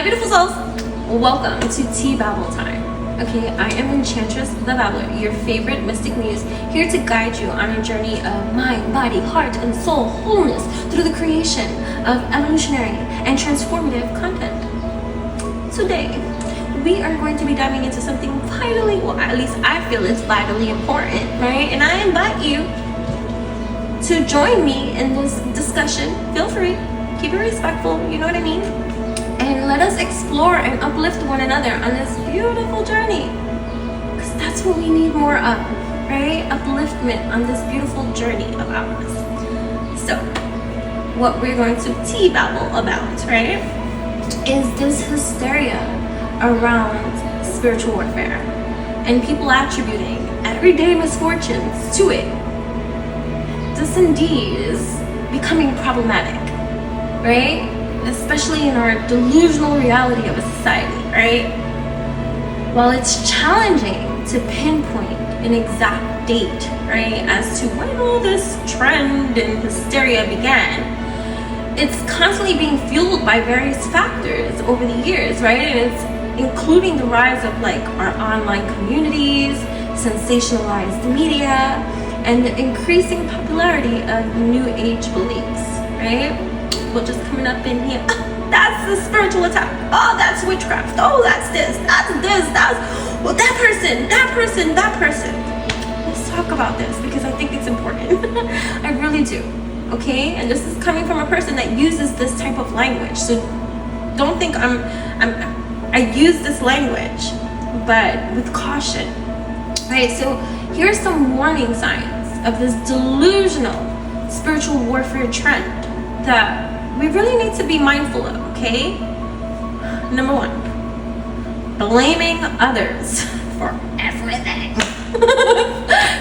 beautiful souls, welcome to Tea Babble time. Okay, I am Enchantress Thee Babbler, your favorite mystic muse, here to guide you on a journey of mind, body, heart, and soul wholeness through the creation of evolutionary and transformative content. Today, we are going to be diving into something vitally, well, at least I feel it's vitally important, right? And I invite you to join me in this discussion. Feel free, keep it respectful, you know what I mean? And let us explore and uplift one another on this beautiful journey. Because that's what we need more of, right? Upliftment on this beautiful journey of ours. So, what we're going to tea babble about, right? Is this hysteria around spiritual warfare. And people attributing everyday misfortunes to it. This indeed is becoming problematic, right? Especially in our delusional reality of a society, right? While it's challenging to pinpoint an exact date, right, as to when all this trend and hysteria began, it's constantly being fueled by various factors over the years, right? And it's including the rise of like our online communities, sensationalized media, and the increasing popularity of new age beliefs, right? People just coming up in here, that's the spiritual attack, oh, that's witchcraft, oh, that's this, that's, well, that person. Let's talk about this because I think it's important. I really do, okay? And this is coming from a person that uses this type of language, so don't think I use this language, but with caution, right? So here's some warning signs of this delusional spiritual warfare trend that we really need to be mindful of, okay? Number one, blaming others for everything.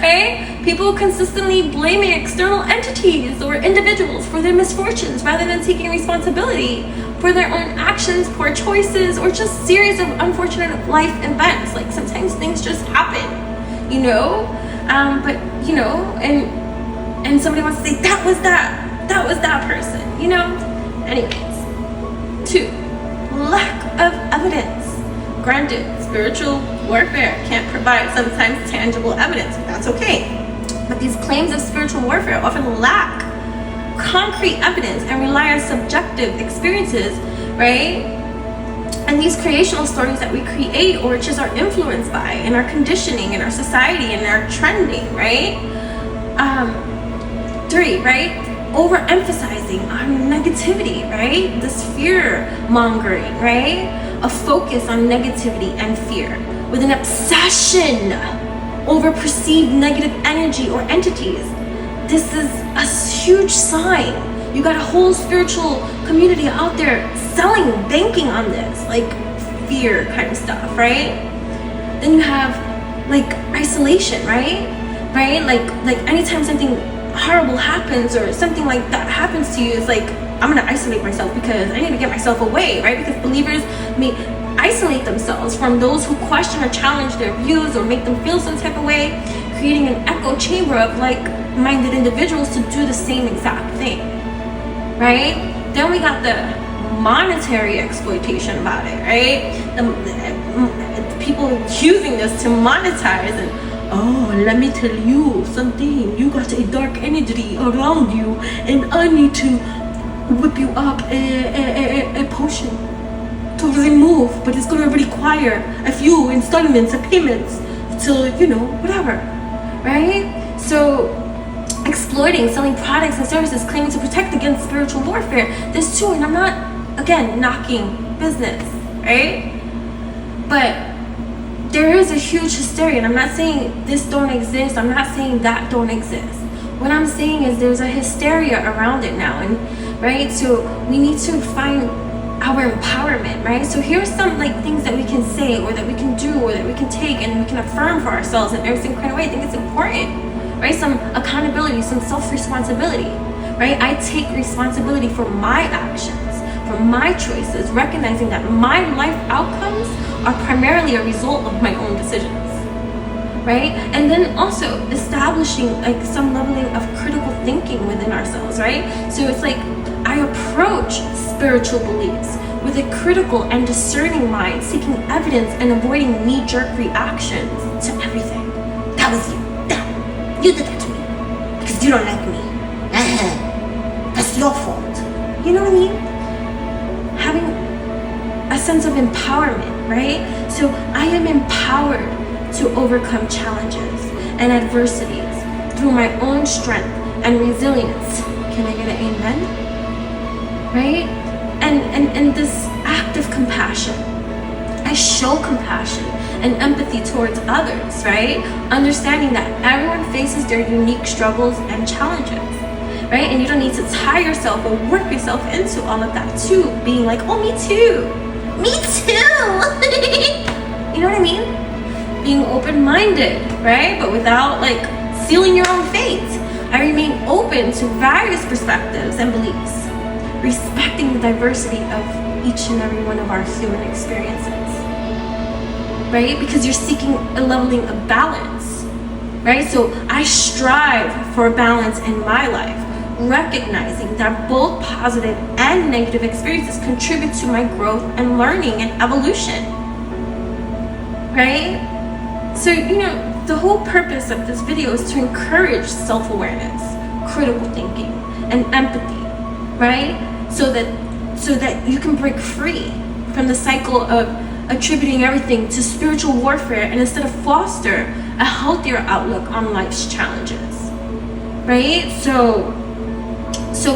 Right? People consistently blaming external entities or individuals for their misfortunes rather than taking responsibility for their own actions, poor choices, or just series of unfortunate life events. Like sometimes things just happen, you know? But you know, and somebody wants to say that was that person, you know? Anyways, 2, lack of evidence. Granted, spiritual warfare can't provide sometimes tangible evidence, but that's okay. But these claims of spiritual warfare often lack concrete evidence and rely on subjective experiences, right? And these creational stories that we create or just are influenced by in our conditioning, in our society, and our trending, right? 3, right? Overemphasizing on negativity, right? This fear mongering, right? A focus on negativity and fear with an obsession over perceived negative energy or entities. This is a huge sign. You got a whole spiritual community out there selling, banking on this, like fear kind of stuff, right? Then you have like isolation, right? Like anytime something horrible happens or something like that happens to you, it's like, I'm gonna isolate myself because I need to get myself away, right? Because believers may isolate themselves from those who question or challenge their views or make them feel some type of way, creating an echo chamber of like-minded individuals to do the same exact thing, right? Then we got the monetary exploitation about it, right? The people using this to monetize and, oh, let me tell you something. You got a dark energy around you, and I need to whip you up a potion to remove, but it's gonna require a few installments of payments till, you know, whatever, right? So, exploiting, selling products and services, claiming to protect against spiritual warfare. This too, and I'm not, again, knocking business, right? But there is a huge hysteria, and I'm not saying this don't exist, I'm not saying that don't exist. What I'm saying is there's a hysteria around it now, and right, so we need to find our empowerment, right? So here's some like things that we can say or that we can do or that we can take and we can affirm for ourselves in every single kind of way. I think it's important, right? Some accountability, some self-responsibility, right? I take responsibility for my actions, for my choices, recognizing that my life outcomes are primarily a result of my own decisions, right? And then also establishing like some leveling of critical thinking within ourselves, right? So it's like I approach spiritual beliefs with a critical and discerning mind, seeking evidence and avoiding knee-jerk reactions to everything. That was you. You did that to me because you don't like me. That's your fault. You know what I mean? Having a sense of empowerment, right? So I am empowered to overcome challenges and adversities through my own strength and resilience. Can I get an amen? Right? And this act of compassion. I show compassion and empathy towards others, right? Understanding that everyone faces their unique struggles and challenges, right? And you don't need to tie yourself or work yourself into all of that too, being like, oh, me too. Me too. You know what I mean? Being open-minded, right? But without like sealing your own fate. I remain open to various perspectives and beliefs, respecting the diversity of each and every one of our human experiences, right? Because you're seeking a leveling of balance, right? So I strive for balance in my life, recognizing that both positive and negative experiences contribute to my growth and learning and evolution, right? So, you know, the whole purpose of this video is to encourage self-awareness, critical thinking, and empathy, right? So that you can break free from the cycle of attributing everything to spiritual warfare and instead of foster a healthier outlook on life's challenges, right? So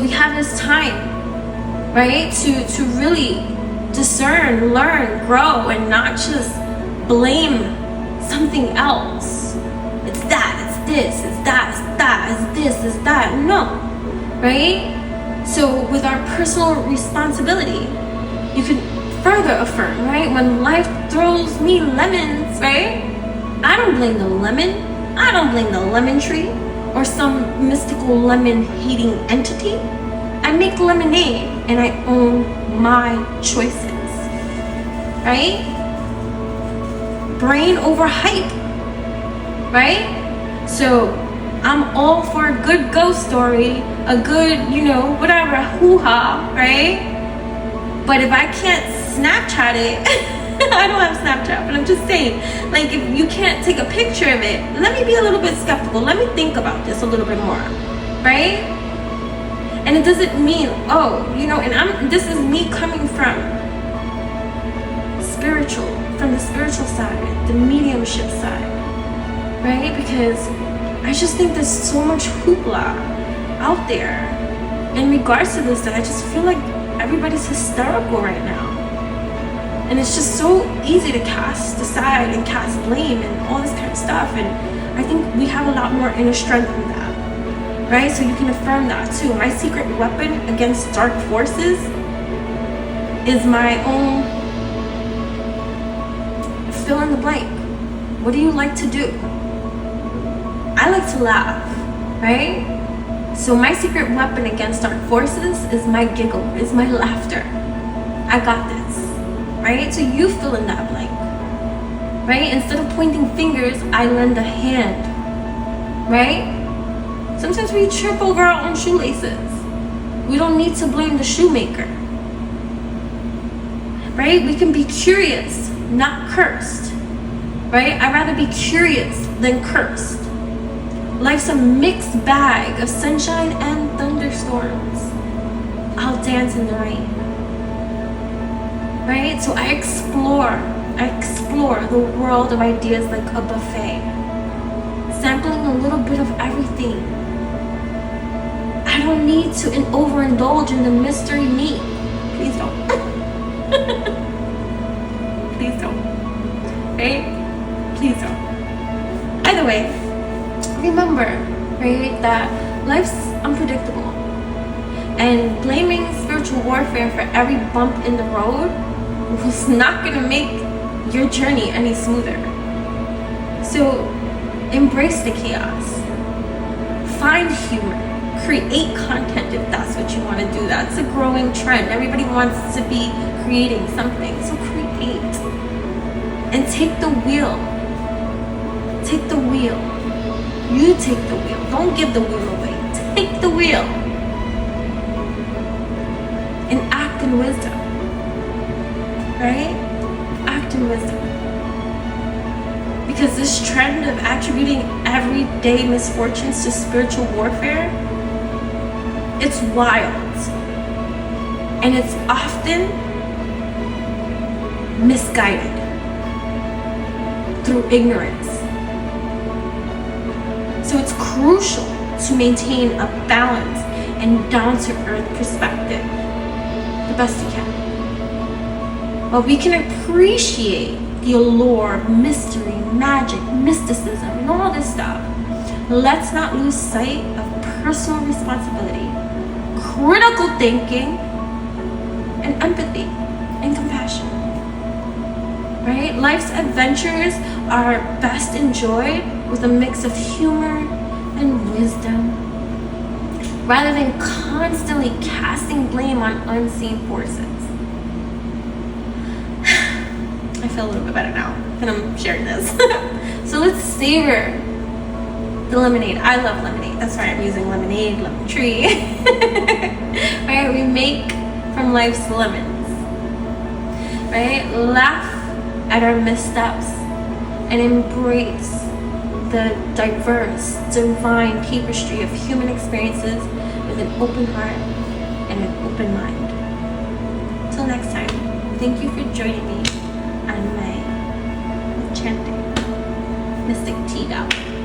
we have this time, right, to really discern, learn, grow, and not just blame something else. It's that, it's this, it's that, it's that, it's this, it's that. No, right? So with our personal responsibility, you can further affirm, right? When life throws me lemons, right? I don't blame the lemon. I don't blame the lemon tree or some mystical lemon-hating entity. I make lemonade and I own my choices, right? Brain over hype, right? So I'm all for a good ghost story, a good, you know, whatever, hoo-ha, right? But if I can't Snapchat it, I don't have Snapchat, but I'm just saying, like, if you can't take a picture of it, let me be a little bit skeptical. Let me think about this a little bit more, right? And it doesn't mean, oh, you know, and this is me coming from the spiritual side, the mediumship side, right? Because I just think there's so much hoopla out there in regards to this that I just feel like everybody's hysterical right now. And it's just so easy to cast aside and cast blame and all this kind of stuff. And I think we have a lot more inner strength than that, right? So you can affirm that too. My secret weapon against dark forces is my own fill in the blank. What do you like to do? I like to laugh, right? So my secret weapon against dark forces is my giggle, is my laughter. I got this, right? So you fill in that blank, right? Instead of pointing fingers, I lend a hand, right? Sometimes we trip over our own shoelaces. We don't need to blame the shoemaker, right? We can be curious, not cursed, right? I'd rather be curious than cursed. Life's a mixed bag of sunshine and thunderstorms. I'll dance in the rain, right? So I explore the world of ideas like a buffet, sampling a little bit of everything. I don't need to overindulge in the mystery meat. Please don't. Please don't. Right? Please don't. Either way, remember, right, that life's unpredictable. And blaming spiritual warfare for every bump in the road was not going to make your journey any smoother. So embrace the chaos. Find humor. Create content if that's what you want to do. That's a growing trend. Everybody wants to be creating something. So create. And take the wheel. Take the wheel. You take the wheel. Don't give the wheel away. Take the wheel. in wisdom, right? Act in wisdom. Because this trend of attributing everyday misfortunes to spiritual warfare, it's wild. And it's often misguided through ignorance. So it's crucial to maintain a balanced and down-to-earth perspective the best you can. While we can appreciate the allure of mystery, magic, mysticism, and all this stuff, let's not lose sight of personal responsibility, critical thinking, and empathy and compassion. Right? Life's adventures are best enjoyed with a mix of humor and wisdom, rather than constantly casting blame on unseen forces. I feel a little bit better now that I'm sharing this. So let's savor the lemonade. I love lemonade. That's why I'm using lemonade, lemon tree. Right? We make from life's lemons. Right? Laugh at our missteps and embrace the diverse, divine tapestry of human experiences with an open heart and an open mind. Till next time, thank you for joining me on my enchanting mystic tea bell.